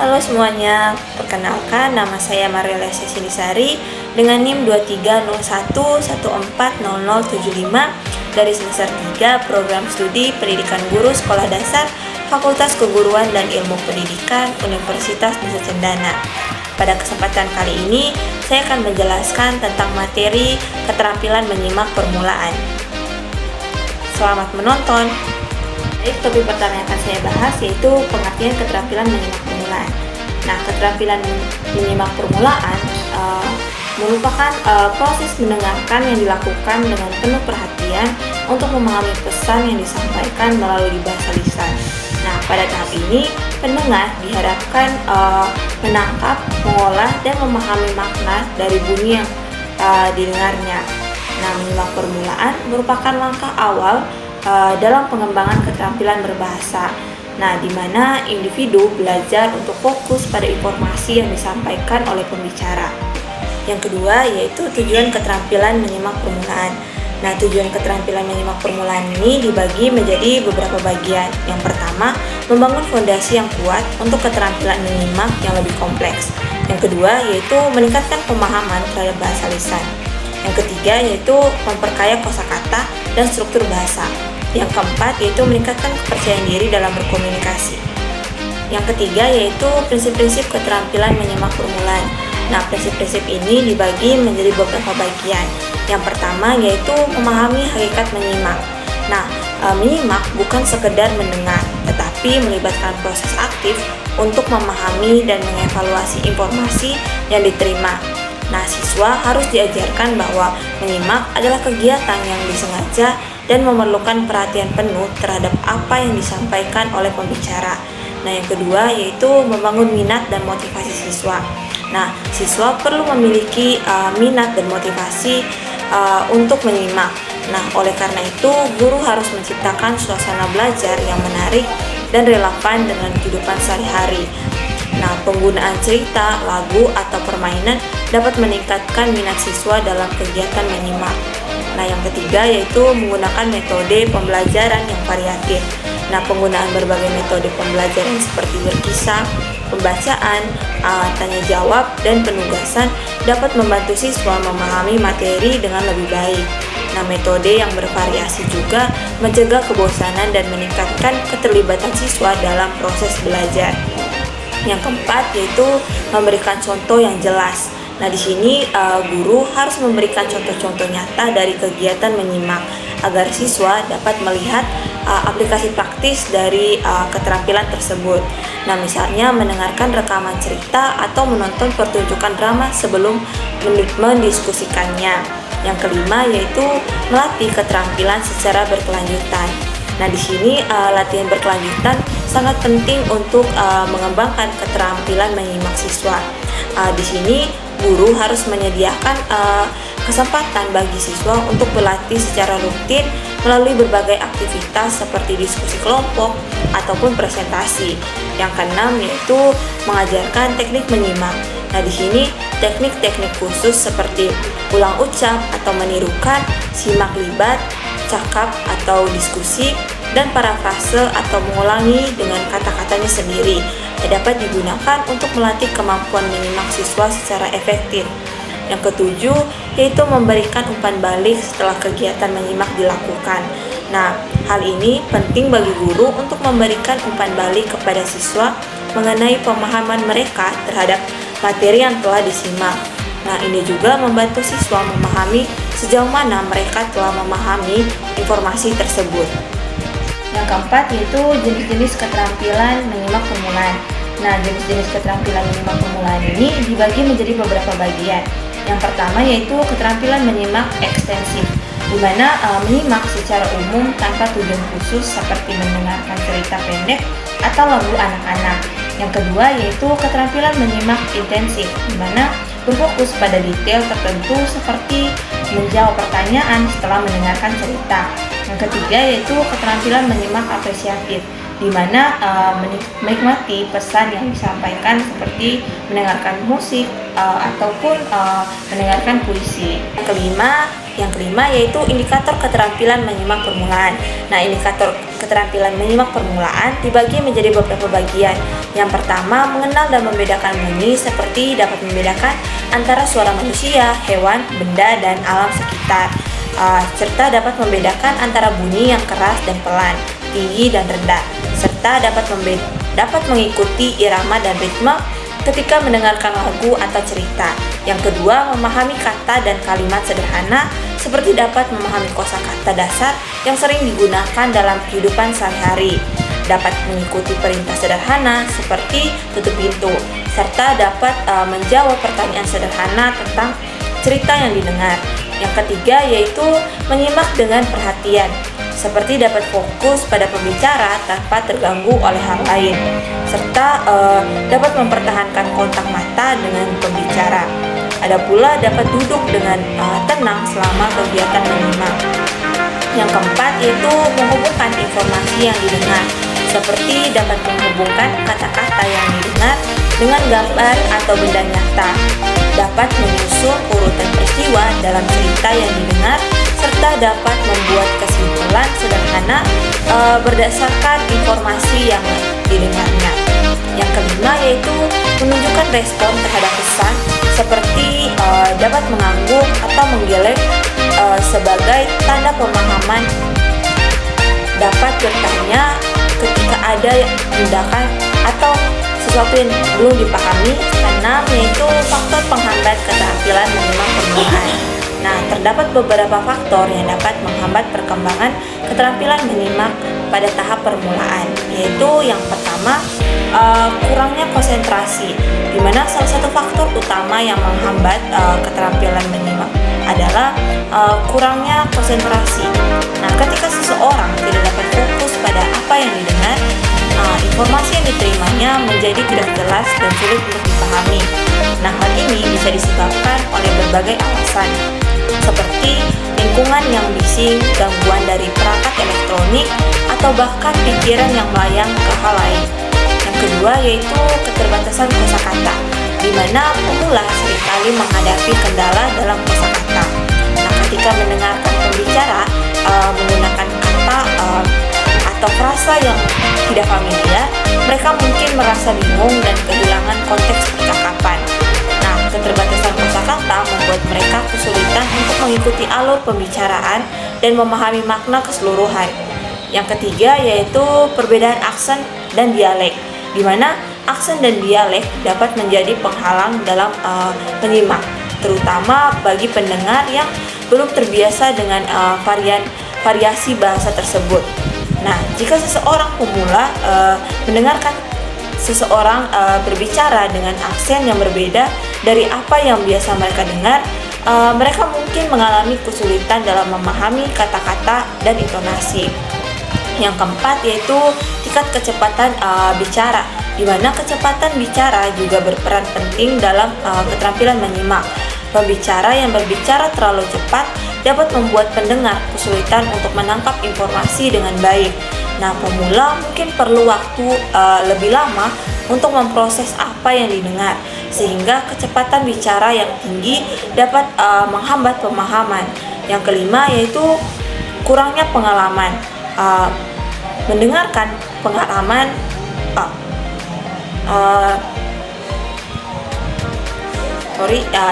Halo semuanya, perkenalkan nama saya Mariela Sinisari dengan NIM 2301140075 dari semester 3 Program Studi Pendidikan Guru Sekolah Dasar Fakultas Keguruan dan Ilmu Pendidikan Universitas Nusa Cendana. Pada kesempatan kali ini, saya akan menjelaskan tentang materi keterampilan menyimak permulaan. Selamat menonton. Jadi topik pertama yang akan saya bahas yaitu pengertian keterampilan menyimak permulaan. Nah, keterampilan menyimak permulaan merupakan proses mendengarkan yang dilakukan dengan penuh perhatian untuk memahami pesan yang disampaikan melalui bahasa lisan. Nah, pada tahap ini pendengar diharapkan menangkap, mengolah, dan memahami makna dari bunyi yang didengarnya. Nah, menyimak permulaan merupakan langkah awal dalam pengembangan keterampilan berbahasa. Nah, di mana individu belajar untuk fokus pada informasi yang disampaikan oleh pembicara. Yang kedua yaitu tujuan keterampilan menyimak permulaan. Nah, tujuan keterampilan menyimak permulaan ini dibagi menjadi beberapa bagian. Yang pertama, membangun fondasi yang kuat untuk keterampilan menyimak yang lebih kompleks. Yang kedua yaitu meningkatkan pemahaman terhadap bahasa lisan. Yang ketiga yaitu memperkaya kosakata dan struktur bahasa. Yang keempat yaitu meningkatkan kepercayaan diri dalam berkomunikasi. Yang ketiga yaitu prinsip-prinsip keterampilan menyimak permulaan. Nah, prinsip-prinsip ini dibagi menjadi beberapa bagian. Yang pertama yaitu memahami hakikat menyimak. Nah, menyimak bukan sekedar mendengar, tetapi melibatkan proses aktif untuk memahami dan mengevaluasi informasi yang diterima. Nah, siswa harus diajarkan bahwa menyimak adalah kegiatan yang disengaja dan memerlukan perhatian penuh terhadap apa yang disampaikan oleh pembicara. Nah, yang kedua yaitu membangun minat dan motivasi siswa. Nah, siswa perlu memiliki minat dan motivasi untuk menyimak. Nah, oleh karena itu, guru harus menciptakan suasana belajar yang menarik dan relevan dengan kehidupan sehari-hari. Nah, penggunaan cerita, lagu, atau permainan dapat meningkatkan minat siswa dalam kegiatan menyimak. Nah, yang ketiga yaitu menggunakan metode pembelajaran yang variatif. Nah, penggunaan berbagai metode pembelajaran seperti berkisah, pembacaan, tanya jawab, dan penugasan dapat membantu siswa memahami materi dengan lebih baik. Nah, metode yang bervariasi juga mencegah kebosanan dan meningkatkan keterlibatan siswa dalam proses belajar. Yang keempat yaitu memberikan contoh yang jelas. Nah, di sini guru harus memberikan contoh-contoh nyata dari kegiatan menyimak agar siswa dapat melihat aplikasi praktis dari keterampilan tersebut. Nah, misalnya mendengarkan rekaman cerita atau menonton pertunjukan drama sebelum mendiskusikannya. Yang kelima yaitu melatih keterampilan secara berkelanjutan. Nah, di sini latihan berkelanjutan sangat penting untuk mengembangkan keterampilan menyimak siswa. Di sini guru harus menyediakan kesempatan bagi siswa untuk berlatih secara rutin melalui berbagai aktivitas seperti diskusi kelompok ataupun presentasi. Yang keenam yaitu mengajarkan teknik menyimak. Nah, di sini teknik-teknik khusus seperti ulang ucap atau menirukan, simak libat, cakap atau diskusi, dan parafrase atau mengulangi dengan kata-katanya sendiri dapat digunakan untuk melatih kemampuan menyimak siswa secara efektif. Yang ketujuh yaitu memberikan umpan balik setelah kegiatan menyimak dilakukan. Nah, hal ini penting bagi guru untuk memberikan umpan balik kepada siswa mengenai pemahaman mereka terhadap materi yang telah disimak. Nah, ini juga membantu siswa memahami sejauh mana mereka telah memahami informasi tersebut. Yang keempat yaitu jenis-jenis keterampilan menyimak permulaan. Nah, jenis-jenis keterampilan menyimak permulaan ini dibagi menjadi beberapa bagian. Yang pertama yaitu keterampilan menyimak ekstensif, di mana menyimak secara umum tanpa tujuan khusus seperti mendengarkan cerita pendek atau lagu anak-anak. Yang kedua yaitu keterampilan menyimak intensif, di mana berfokus pada detail tertentu seperti menjawab pertanyaan setelah mendengarkan cerita. Yang ketiga yaitu keterampilan menyimak apresiatif, di mana menikmati pesan yang disampaikan seperti mendengarkan musik ataupun mendengarkan puisi. Yang kelima yaitu indikator keterampilan menyimak permulaan. Nah, indikator keterampilan menyimak permulaan dibagi menjadi beberapa bagian. Yang pertama, mengenal dan membedakan bunyi seperti dapat membedakan antara suara manusia, hewan, benda, dan alam sekitar. Serta dapat membedakan antara bunyi yang keras dan pelan, tinggi dan rendah, serta dapat mengikuti irama dan ritme ketika mendengarkan lagu atau cerita. Yang kedua, memahami kata dan kalimat sederhana seperti dapat memahami kosakata dasar yang sering digunakan dalam kehidupan sehari-hari, dapat mengikuti perintah sederhana seperti tutup pintu, serta dapat menjawab pertanyaan sederhana tentang cerita yang didengar. Yang ketiga yaitu menyimak dengan perhatian, seperti dapat fokus pada pembicara tanpa terganggu oleh hal lain, serta dapat mempertahankan kontak mata dengan pembicara. Ada pula dapat duduk dengan tenang selama kegiatan menyimak. Yang keempat yaitu menghubungkan informasi yang didengar, seperti dapat menghubungkan kata-kata yang didengar dengan gambar atau benda nyata, dapat menyusun urutan peristiwa dalam cerita yang didengar, serta dapat membuat kesimpulan sederhana berdasarkan informasi yang didengarnya. Yang kelima yaitu menunjukkan respon terhadap pesan, seperti dapat mengangguk atau menggeleng sebagai tanda pemahaman, dapat bertanya ketika ada tindakan atau sesuatu yang belum dipahami. Keenam yaitu faktor penghambat keterampilan menyimak permulaan. Nah, terdapat beberapa faktor yang dapat menghambat perkembangan keterampilan menyimak pada tahap permulaan, yaitu yang pertama, kurangnya konsentrasi, di mana salah satu faktor utama yang menghambat keterampilan menyimak adalah kurangnya konsentrasi. Nah, ketika seseorang tidak dapat fokus pada apa yang didengar, informasi yang diterimanya menjadi tidak jelas dan sulit untuk dipahami. Nah, hal ini bisa disebabkan oleh berbagai alasan, seperti lingkungan yang bising, gangguan dari perangkat elektronik, atau bahkan pikiran yang melayang ke hal lain. Yang kedua yaitu keterbatasan kosakata, di mana pemula seringkali menghadapi kendala dalam kosakata. Nah, ketika mendengarkan pembicara menggunakan kata atau frasa yang tidak familiar, mereka mungkin merasa bingung dan kehilangan konteks percakapan. Nah, keterbatasan kosakata membuat mereka kesulitan untuk mengikuti alur pembicaraan dan memahami makna keseluruhan. Yang ketiga yaitu perbedaan aksen dan dialek, di mana aksen dan dialek dapat menjadi penghalang dalam menyimak, terutama bagi pendengar yang belum terbiasa dengan variasi bahasa tersebut. Nah, jika seseorang pemula mendengarkan seseorang berbicara dengan aksen yang berbeda dari apa yang biasa mereka dengar, mereka mungkin mengalami kesulitan dalam memahami kata-kata dan intonasi. Yang keempat yaitu tingkat kecepatan bicara, di mana kecepatan bicara juga berperan penting dalam keterampilan menyimak. Pembicara yang berbicara terlalu cepat dapat membuat pendengar kesulitan untuk menangkap informasi dengan baik. Nah, pemula mungkin perlu waktu lebih lama untuk memproses apa yang didengar, sehingga kecepatan bicara yang tinggi dapat menghambat pemahaman. Yang kelima yaitu kurangnya pengalaman. Mendengarkan pengalaman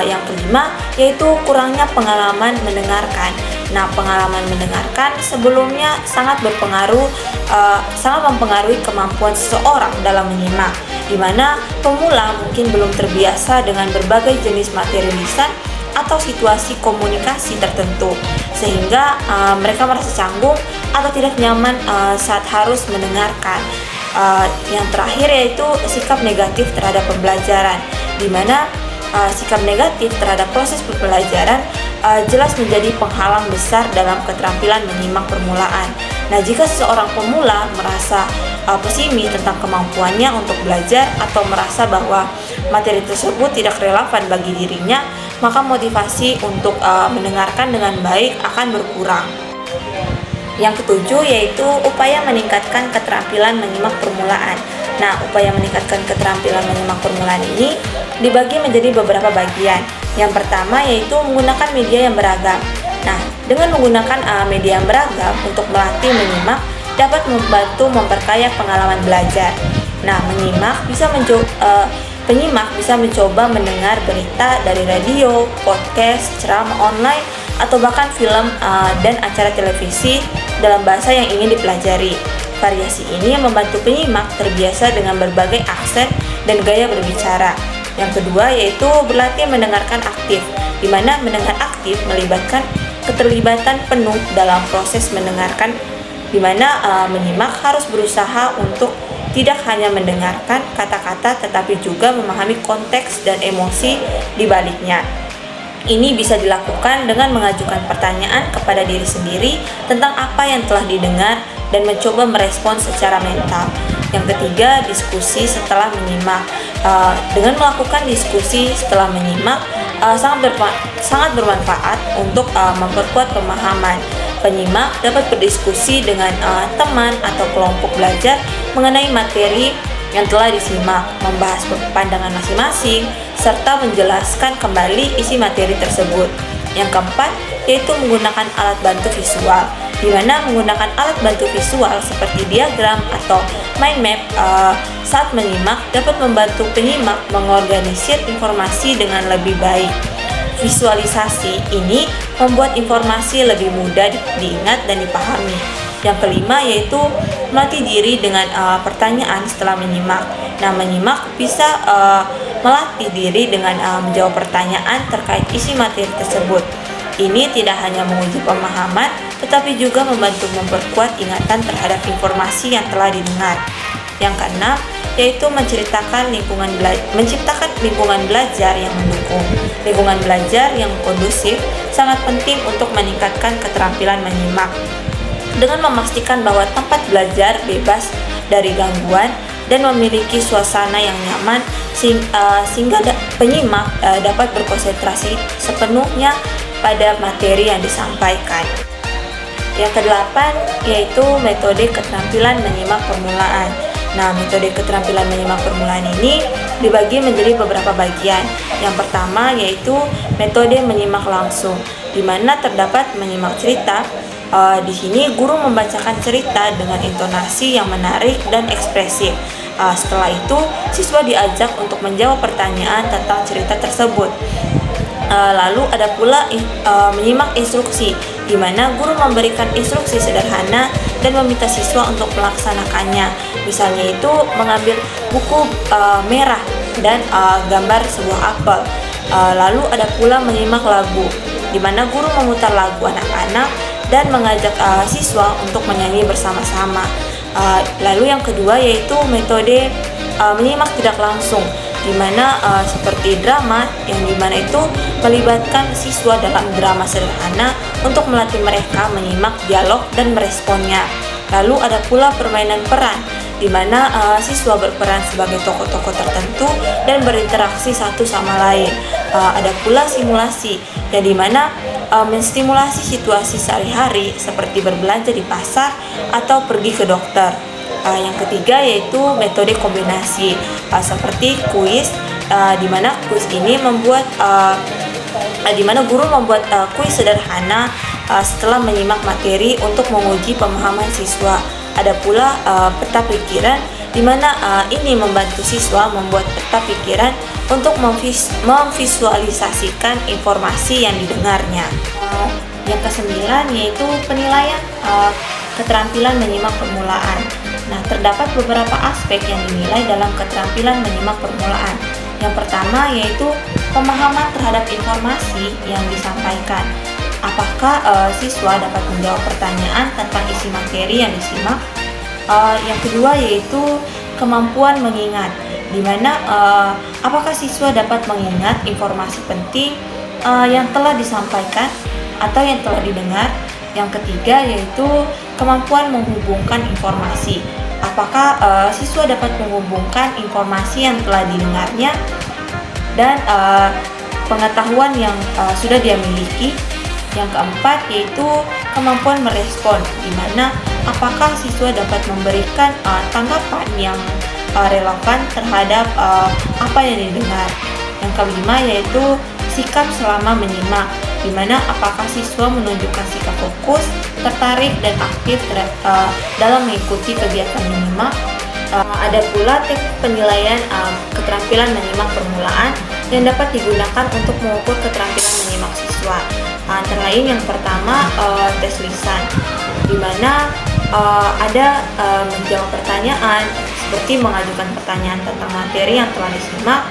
yang kelima yaitu kurangnya pengalaman mendengarkan. Nah, pengalaman mendengarkan sebelumnya sangat mempengaruhi kemampuan seseorang dalam menyimak, di mana pemula mungkin belum terbiasa dengan berbagai jenis materi lisan atau situasi komunikasi tertentu, sehingga mereka merasa canggung atau tidak nyaman saat harus mendengarkan. Yang terakhir yaitu sikap negatif terhadap pembelajaran, di mana sikap negatif terhadap proses pembelajaran jelas menjadi penghalang besar dalam keterampilan menyimak permulaan. Nah, jika seseorang pemula merasa pesimis tentang kemampuannya untuk belajar atau merasa bahwa materi tersebut tidak relevan bagi dirinya, maka motivasi untuk mendengarkan dengan baik akan berkurang. Yang ketujuh yaitu upaya meningkatkan keterampilan menyimak permulaan. Nah, upaya meningkatkan keterampilan menyimak permulaan ini dibagi menjadi beberapa bagian. Yang pertama yaitu menggunakan media yang beragam. Nah, dengan menggunakan media yang beragam untuk melatih menyimak dapat membantu memperkaya pengalaman belajar. Nah, penyimak bisa mencoba mendengar berita dari radio, podcast, ceramah online, atau bahkan film dan acara televisi dalam bahasa yang ingin dipelajari. Variasi ini membantu penyimak terbiasa dengan berbagai aksen dan gaya berbicara. Yang kedua yaitu berlatih mendengarkan aktif, di mana mendengar aktif melibatkan keterlibatan penuh dalam proses mendengarkan, di mana menyimak harus berusaha untuk tidak hanya mendengarkan kata-kata tetapi juga memahami konteks dan emosi di baliknya. Ini bisa dilakukan dengan mengajukan pertanyaan kepada diri sendiri tentang apa yang telah didengar dan mencoba merespon secara mental. Yang ketiga, diskusi setelah menyimak. Dengan melakukan diskusi setelah menyimak sangat bermanfaat untuk memperkuat pemahaman. Penyimak dapat berdiskusi dengan teman atau kelompok belajar mengenai materi yang telah disimak, membahas pandangan masing-masing, serta menjelaskan kembali isi materi tersebut. Yang keempat, yaitu menggunakan alat bantu visual, di mana menggunakan alat bantu visual seperti diagram atau mind map saat menyimak dapat membantu penyimak mengorganisir informasi dengan lebih baik. Visualisasi ini membuat informasi lebih mudah diingat dan dipahami. Yang kelima yaitu melatih diri dengan pertanyaan setelah menyimak. Nah, menyimak bisa melatih diri dengan menjawab pertanyaan terkait isi materi tersebut. Ini tidak hanya menguji pemahaman, tetapi juga membantu memperkuat ingatan terhadap informasi yang telah didengar. Yang keenam yaitu menciptakan lingkungan belajar yang mendukung. Lingkungan belajar yang kondusif sangat penting untuk meningkatkan keterampilan menyimak. Dengan memastikan bahwa tempat belajar bebas dari gangguan dan memiliki suasana yang nyaman sehingga penyimak dapat berkonsentrasi sepenuhnya pada materi yang disampaikan. Yang kedelapan yaitu metode keterampilan menyimak permulaan. Nah, metode keterampilan menyimak permulaan ini dibagi menjadi beberapa bagian. Yang pertama yaitu metode menyimak langsung, di mana terdapat menyimak cerita. Di sini guru membacakan cerita dengan intonasi yang menarik dan ekspresif. Setelah itu, siswa diajak untuk menjawab pertanyaan tentang cerita tersebut. Lalu ada pula menyimak instruksi, di mana guru memberikan instruksi sederhana dan meminta siswa untuk melaksanakannya. Misalnya itu mengambil buku merah dan gambar sebuah apel. Lalu ada pula menyimak lagu, di mana guru memutar lagu anak-anak dan mengajak siswa untuk menyanyi bersama-sama. Lalu yang kedua yaitu metode menyimak tidak langsung, di mana seperti drama, yang dimana itu melibatkan siswa dalam drama sederhana untuk melatih mereka menyimak dialog dan meresponnya. Lalu ada pula permainan peran, di mana siswa berperan sebagai tokoh-tokoh tertentu dan berinteraksi satu sama lain. Ada pula simulasi, yang dimana menstimulasi situasi sehari-hari seperti berbelanja di pasar atau pergi ke dokter. Yang ketiga yaitu metode kombinasi, seperti kuis, di mana kuis ini di mana guru membuat kuis sederhana setelah menyimak materi untuk menguji pemahaman siswa. Ada pula peta pikiran, di mana ini membantu siswa membuat peta pikiran untuk memvisualisasikan informasi yang didengarnya. Yang kesembilan yaitu penilaian keterampilan menyimak permulaan. Nah, terdapat beberapa aspek yang dinilai dalam keterampilan menyimak permulaan. Yang pertama yaitu pemahaman terhadap informasi yang disampaikan. Apakah siswa dapat menjawab pertanyaan tentang isi materi yang disimak? Yang kedua yaitu kemampuan mengingat, di mana apakah siswa dapat mengingat informasi penting yang telah disampaikan atau yang telah didengar. Yang ketiga yaitu kemampuan menghubungkan informasi. Apakah siswa dapat menghubungkan informasi yang telah didengarnya dan pengetahuan yang sudah dia miliki. Yang keempat yaitu kemampuan merespon, di mana apakah siswa dapat memberikan tanggapan yang relevan terhadap apa yang didengar. Yang kelima yaitu sikap selama menyimak, di mana apakah siswa menunjukkan sikap fokus, tertarik, dan aktif dalam mengikuti kegiatan menyimak. Ada pula teknik penilaian keterampilan menyimak permulaan yang dapat digunakan untuk mengukur keterampilan menyimak siswa. Antara lain yang pertama tes lisan, di mana ada menjawab pertanyaan seperti mengajukan pertanyaan tentang materi yang telah disimak,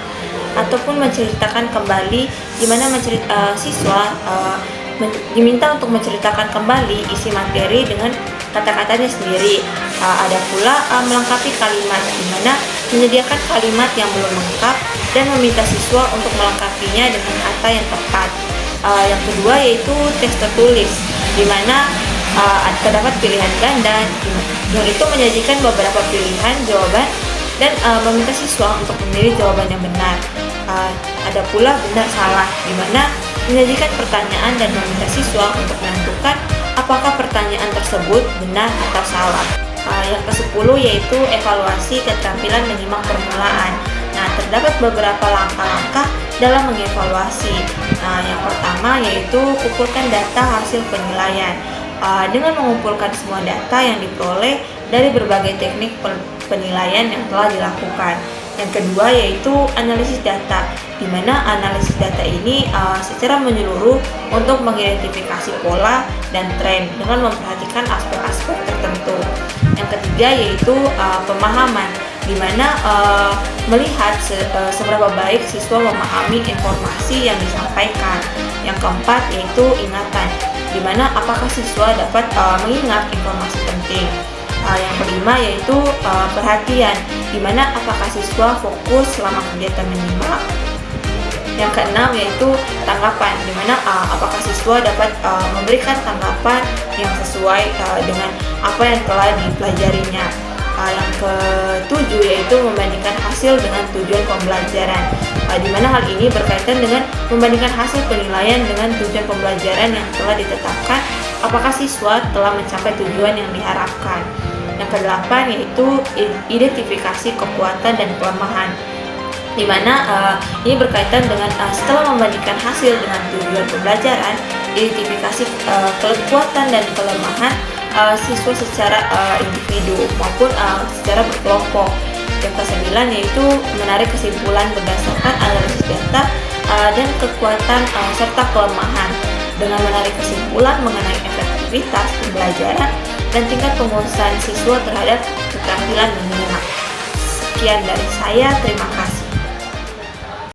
ataupun menceritakan kembali, di mana siswa diminta untuk menceritakan kembali isi materi dengan kata-katanya sendiri. Ada pula melengkapi kalimat, di mana menyediakan kalimat yang belum lengkap dan meminta siswa untuk melengkapinya dengan kata yang tepat. Yang kedua yaitu tes tertulis, di mana terdapat pilihan ganda yang itu menyajikan beberapa pilihan jawaban dan meminta siswa untuk memilih jawaban yang benar. Ada pula benar salah, di mana menyajikan pertanyaan dan meminta siswa untuk menentukan apakah pertanyaan tersebut benar atau salah. Yang ke-10 yaitu evaluasi keterampilan menyimak permulaan. Terdapat beberapa langkah-langkah dalam mengevaluasi. Yang pertama yaitu kumpulkan data hasil penilaian. Dengan mengumpulkan semua data yang diperoleh dari berbagai teknik penilaian yang telah dilakukan. Yang kedua yaitu analisis data, di mana analisis data ini secara menyeluruh untuk mengidentifikasi pola dan tren dengan memperhatikan aspek-aspek tertentu. Yang ketiga yaitu pemahaman, di mana melihat seberapa baik siswa memahami informasi yang disampaikan. Yang keempat yaitu ingatan, di mana apakah siswa dapat mengingat informasi penting. Yang kelima yaitu perhatian, di mana apakah siswa fokus selama kegiatan menyimak. Yang keenam yaitu tanggapan, di mana apakah siswa dapat memberikan tanggapan yang sesuai dengan apa yang telah dipelajarinya. Yang ketujuh yaitu membandingkan hasil dengan tujuan pembelajaran, di mana hal ini berkaitan dengan membandingkan hasil penilaian dengan tujuan pembelajaran yang telah ditetapkan, apakah siswa telah mencapai tujuan yang diharapkan. Yang kedelapan yaitu identifikasi kekuatan dan kelemahan, di mana ini berkaitan dengan setelah membandingkan hasil dengan tujuan pembelajaran, identifikasi kekuatan dan kelemahan siswa secara individu maupun secara berkelompok. Yang ke-9 yaitu menarik kesimpulan berdasarkan analisis data dan kekuatan serta kelemahan dengan menarik kesimpulan mengenai efektivitas pembelajaran dan tingkat penguasaan siswa terhadap keterampilan menyimak. Sekian dari saya, terima kasih.